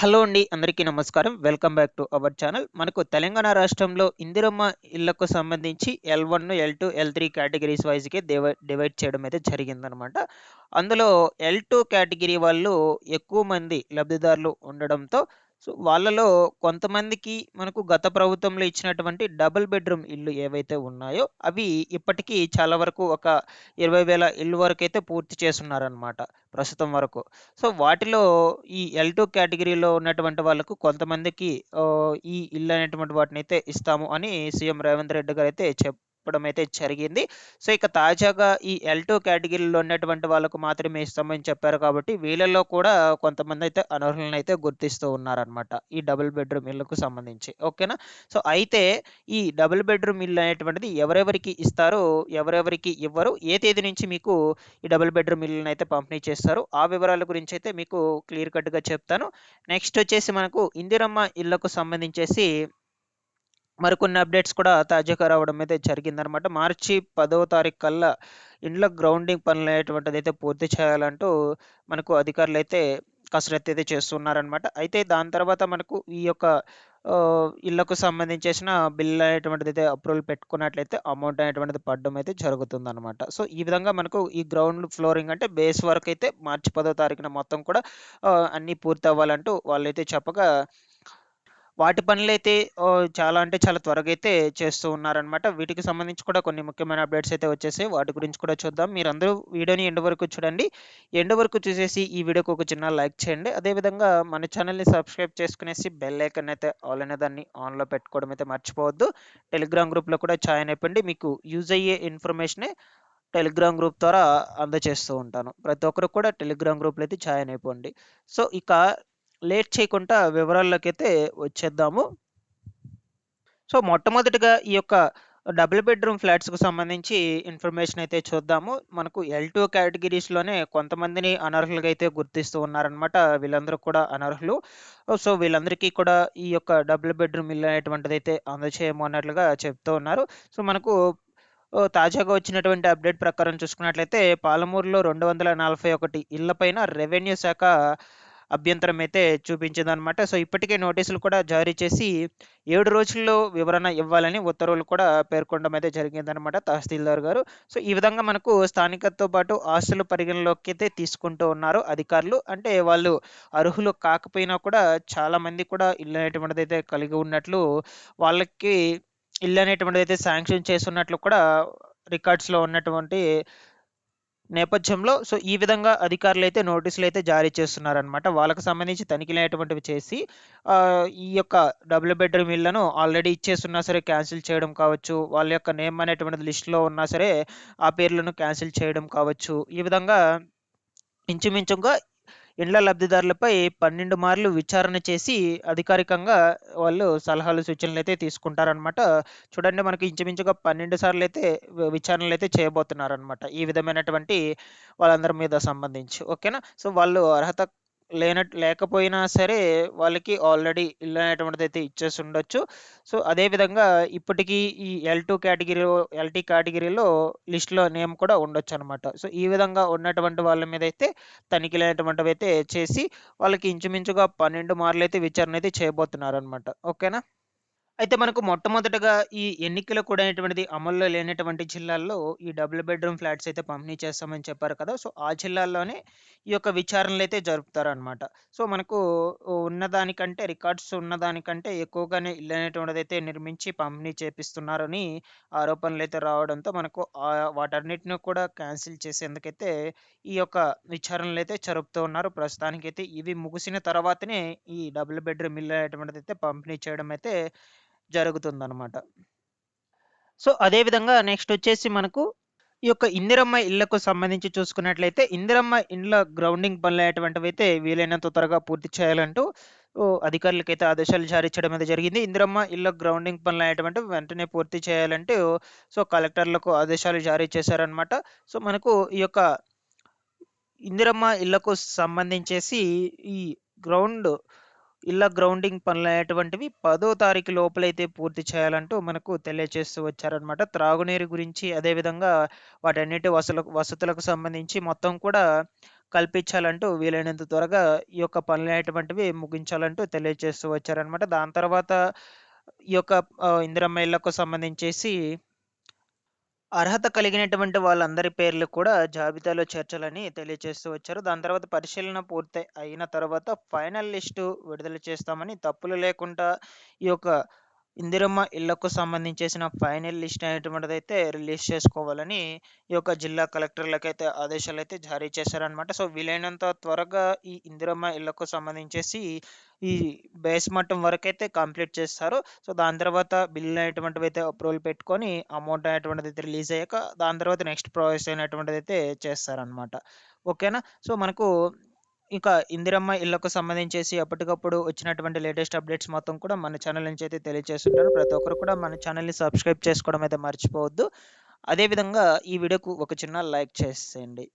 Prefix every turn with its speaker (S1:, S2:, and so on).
S1: Hello అండి. అందరికీ నమస్కారం. Welcome back to our channel. మనకు తెలంగాణ రాష్ట్రంలో ఇందిరమ్మ ఇళ్లకు సంబంధించి L1, L2, L3 కేటగిరీస్ వైస్‌గా డివైడ్ చేయడం అయితే జరిగిందనమాట. అందులో L2 కేటగిరీ వాళ్ళు ఎక్కువ మంది లబ్ధిదారులు ఉండడంతో వాళ్ళలో కొంతమందికి మనకు గత ప్రభుత్వంలో ఇచ్చినటువంటి డబుల్ బెడ్‌రూమ్ ఇల్లు ఏవైతే ఉన్నాయో అవి ఇప్పటికీ చాలా వరకు ఒక 20,000 ఇల్లు వరకైతే పూర్తి చేసున్నారనమాట ప్రస్తుతం వరకు. వాటిలో ఈ L2 కేటగిరీలో ఉన్నటువంటి వాళ్ళకు కొంతమందికి ఈ ఇల్లు అనేటువంటి వాటినైతే ఇస్తాము అని సీఎం రేవంత్ రెడ్డి గారైతే చెప్పడం అయితే జరిగింది. ఇక తాజాగా ఈ L2 కేటగిరీలో ఉన్నటువంటి వాళ్ళకు మాత్రమే ఇస్తామని చెప్పారు కాబట్టి వీళ్ళలో కూడా కొంతమందైతే అనర్హులనైతే గుర్తిస్తూ ఉన్నారనమాట. ఈ డబుల్ బెడ్‌రూమ్ ఇళ్ళకు సంబంధించి. ఓకేనా? అయితే ఈ డబుల్ బెడ్‌రూమ్ ఇల్లు అనేటువంటిది ఎవరెవరికి ఇస్తారు? ఎవరెవరికి ఇవ్వరు? ఏ తేదీ నుంచి మీకు ఈ డబుల్ బెడ్‌రూమ్ ఇల్లునైతే పంపిణీ చేస్తారు. ఆ వివరాల గురించైతే మీకు క్లియర్ కట్‌గా చెప్తాను. నెక్స్ట్ వచ్చేసి మనకు ఇందిరమ్మ ఇళ్ళకు సంబంధించేసి మరికొన్ని అప్డేట్స్ కూడా తాజాగా రావడం అయితే జరిగిందనమాట. మార్చి 10వ తారీఖు కల్లా ఇండ్ల గ్రౌండింగ్ పనులనేటువంటిదైతే పూర్తి చేయాలంటూ మనకు అధికారులైతే కసరత్తయితే చేస్తున్నారనమాట. అయితే దాని తర్వాత మనకు ఈ యొక్క ఇళ్ళకు సంబంధించేసిన బిల్ అనేటువంటిదైతే అప్రూవల్ పెట్టుకున్నట్లయితే అమౌంట్ అనేటువంటిది పడడం అయితే జరుగుతుందనమాట. ఈ విధంగా మనకు ఈ గ్రౌండ్ ఫ్లోరింగ్ అంటే బేస్ వరకైతే మార్చి 10వ తారీఖున మొత్తం కూడా అన్నీ పూర్తవ్వాలంటూ వాళ్ళైతే చెప్పగా వాటి పనులైతే చాలా అంటే చాలా త్వరగా అయితే చేస్తూ ఉన్నారనమాట. వీటికి సంబంధించి కూడా కొన్ని ముఖ్యమైన అప్డేట్స్ అయితే వచ్చేసాయి. వాటి గురించి కూడా చూద్దాం. మీరందరూ వీడియోని ఎండ్ వరకు చూడండి. ఎండ్ వరకు చూసేసి ఈ వీడియోకి ఒక చిన్న లైక్ చేయండి. అదేవిధంగా మన ఛానల్‌ని సబ్స్క్రైబ్ చేసుకునేసి బెల్ ఐకాన్ అయితే ఆల్ అనే దాన్ని ఆన్‌లో పెట్టుకోవడం అయితే మర్చిపోవద్దు. టెలిగ్రామ్ గ్రూప్‌లో కూడా జాయిన్ అయిపోండి. మీకు యూజ్ అయ్యే ఇన్ఫర్మేషనే టెలిగ్రామ్ గ్రూప్ ద్వారా అందజేస్తూ ఉంటాను. ప్రతి ఒక్కరు కూడా టెలిగ్రామ్ గ్రూప్‌లో అయితే జాయిన్ అయిపోండి. ఇక లేట్ చేయకుండా వివరాల్లోకైతే వచ్చేద్దాము. మొట్టమొదటిగా ఈ యొక్క డబుల్ బెడ్‌రూమ్ ఫ్లాట్స్‌కి సంబంధించి ఇన్ఫర్మేషన్ అయితే చూద్దాము. మనకు L2 కేటగిరీస్‌లోనే కొంతమందిని అనర్హులుగా అయితే గుర్తిస్తూ ఉన్నారనమాట. వీళ్ళందరూ కూడా అనర్హులు. వీళ్ళందరికీ కూడా ఈ యొక్క డబుల్ బెడ్‌రూమ్ ఇల్లు అనేటువంటిదైతే అందజేయము అన్నట్లుగా చెప్తూ ఉన్నారు. మనకు తాజాగా వచ్చినటువంటి అప్డేట్ ప్రకారం చూసుకున్నట్లయితే పాలమూరులో 241 ఇళ్ల పైన రెవెన్యూ శాఖ అభ్యంతరం అయితే చూపించిందనమాట. ఇప్పటికే నోటీసులు కూడా జారీ చేసి 7 రోజుల్లో వివరణ ఇవ్వాలని ఉత్తర్వులు కూడా పేర్కొనడం అయితే జరిగిందనమాట తహసీల్దార్ గారు. ఈ విధంగా మనకు స్థానికతతో పాటు ఆస్తులు పరిగణలోకి అయితే తీసుకుంటూ ఉన్నారు అధికారులు. అంటే వాళ్ళు అర్హులు కాకపోయినా కూడా చాలామంది కూడా ఇల్లు అనేటువంటిదైతే కలిగి ఉన్నట్లు వాళ్ళకి ఇల్లు అనేటువంటిదైతే శాంక్షన్ చేసున్నట్లు కూడా రికార్డ్స్‌లో ఉన్నటువంటి నేపథ్యంలో ఈ విధంగా అధికారులైతే నోటీసులైతే జారీ చేస్తున్నారనమాట. వాళ్ళకి సంబంధించి తనిఖీలనేటువంటివి చేసి ఈ యొక్క డబుల్ బెడ్‌రూమ్ ఇళ్లను ఆల్రెడీ ఇచ్చేసున్నా సరే క్యాన్సిల్ చేయడం కావచ్చు, వాళ్ళ యొక్క నేమ్ అనేటువంటిది లిస్ట్‌లో ఉన్నా సరే ఆ పేర్లను క్యాన్సిల్ చేయడం కావచ్చు. ఈ విధంగా ఇంచుమించుగా ఇండ్ల లబ్ధిదారులపై 12 మార్లు విచారణ చేసి అధికారికంగా వాళ్ళు సలహాలు, సూచనలైతే తీసుకుంటారనమాట. చూడండి మనకి ఇంచుమించుగా 12 సార్లయితే విచారణలైతే చేయబోతున్నారనమాట. ఈ విధమైనటువంటి వాళ్ళందరి మీద సంబంధించి. ఓకేనా? వాళ్ళు అర్హత లేకపోయినా సరే వాళ్ళకి ఆల్రెడీ ఇల్లు అనేటువంటిదైతే ఇచ్చేసి ఉండొచ్చు. అదే విధంగా ఇప్పటికీ ఈ ఎల్టీ కేటగిరీలో లిస్ట్‌లో నేమ్ కూడా ఉండొచ్చనమాట. ఈ విధంగా ఉన్నటువంటి వాళ్ళ మీదైతే తనిఖీలనేటువంటివైతే చేసి వాళ్ళకి ఇంచుమించుగా 12 మార్లైతే విచారణ అయితే చేయబోతున్నారనమాట. ఓకేనా? అయితే మనకు మొట్టమొదటగా ఈ ఎన్నికలు కూడా అనేటువంటిది అమల్లో లేనటువంటి జిల్లాల్లో ఈ డబుల్ బెడ్‌రూమ్ ఫ్లాట్స్ అయితే పంపిణీ చేస్తామని చెప్పారు కదా! ఆ జిల్లాల్లోనే ఈ యొక్క విచారణలైతే జరుపుతారనమాట. మనకు ఉన్నదానికంటే రికార్డ్స్ ఉన్నదానికంటే ఎక్కువగానే ఇల్లు అనేటువంటిదైతే నిర్మించి పంపిణీ చేపిస్తున్నారని ఆరోపణలైతే రావడంతో మనకు వాటన్నిటిని కూడా క్యాన్సిల్ చేసేందుకైతే ఈ యొక్క విచారణలైతే జరుపుతూ ఉన్నారు. ప్రస్తుతానికైతే ఇవి ముగిసిన తర్వాతనే ఈ డబుల్ బెడ్‌రూమ్ ఇల్లు అనేటువంటిదైతే పంపిణీ చేయడం అయితే జరుగుతుందనమాట. అదే విధంగా నెక్స్ట్ వచ్చేసి మనకు ఈ యొక్క ఇందిరమ్మ ఇళ్ళకు సంబంధించి చూసుకున్నట్లయితే, ఇందిరమ్మ ఇండ్ల గ్రౌండింగ్ పనులనేటువంటివైతే వీలైనంత త్వరగా పూర్తి చేయాలంటూ అధికారులకైతే ఆదేశాలు జారీ చేయడం అయితే జరిగింది. ఇందిరమ్మ ఇళ్ళ గ్రౌండింగ్ పనులనేటువంటివి వెంటనే పూర్తి చేయాలంటూ కలెక్టర్లకు ఆదేశాలు జారీ చేశారనమాట. మనకు ఈ యొక్క ఇందిరమ్మ ఇళ్ళకు సంబంధించేసి ఈ గ్రౌండ్ ఇళ్ళ గ్రౌండింగ్ పనులనేటువంటివి 10వ తారీఖు లోపలైతే పూర్తి చేయాలంటూ మనకు తెలియజేస్తూ వచ్చారనమాట. త్రాగునీరు గురించి అదేవిధంగా వాటన్నిటి వసతులకు సంబంధించి మొత్తం కూడా కల్పించాలంటూ వీలైనంత త్వరగా ఈ యొక్క పనులనేటువంటివి ముగించాలంటూ తెలియజేస్తూ వచ్చారనమాట. దాని తర్వాత ఈ యొక్క ఇందిరమ్మ ఇళ్ళకు సంబంధించేసి అర్హత కలిగినటువంటి వాళ్ళందరి పేర్లు కూడా జాబితాలో చేర్చాలని తెలియజేస్తూ వచ్చారు. దాని తర్వాత పరిశీలన పూర్తి అయిన తర్వాత ఫైనల్ లిస్టు విడుదల చేస్తామని, తప్పులు లేకుండా ఈ యొక్క ఇందిరమ్మ ఇళ్ళకు సంబంధించేసిన ఫైనల్ లిస్ట్ అనేటువంటిదైతే రిలీజ్ చేసుకోవాలని ఈ యొక్క జిల్లా కలెక్టర్లకైతే ఆదేశాలైతే జారీ చేశారనమాట. సో, వీలైనంత త్వరగా ఈ ఇందిరమ్మ ఇళ్ళకు సంబంధించేసి ఈ బేస్ మట్టం వరకైతే కంప్లీట్ చేస్తారు. సో, దాని తర్వాత బిల్ అనేటువంటివైతే అప్రూవల్ పెట్టుకొని అమౌంట్ అనేటువంటిదైతే రిలీజ్ అయ్యాక దాని తర్వాత నెక్స్ట్ ప్రాసెస్ అనేటువంటిదైతే చేస్తారనమాట. ఓకేనా? సో, మనకు ఇంకా ఇందిరమ్మ ఇళ్ళకు సంబంధించేసి ఎప్పటికప్పుడు వచ్చినటువంటి లేటెస్ట్ అప్డేట్స్ మొత్తం కూడా మన ఛానల్ నుంచి అయితే తెలియజేస్తుంటాను. ప్రతి ఒక్కరు కూడా మన ఛానల్‌ని సబ్స్క్రైబ్ చేసుకోవడం అయితే మర్చిపోవద్దు. అదే విధంగా ఈ వీడియోకు ఒక చిన్న లైక్ చేసేయండి.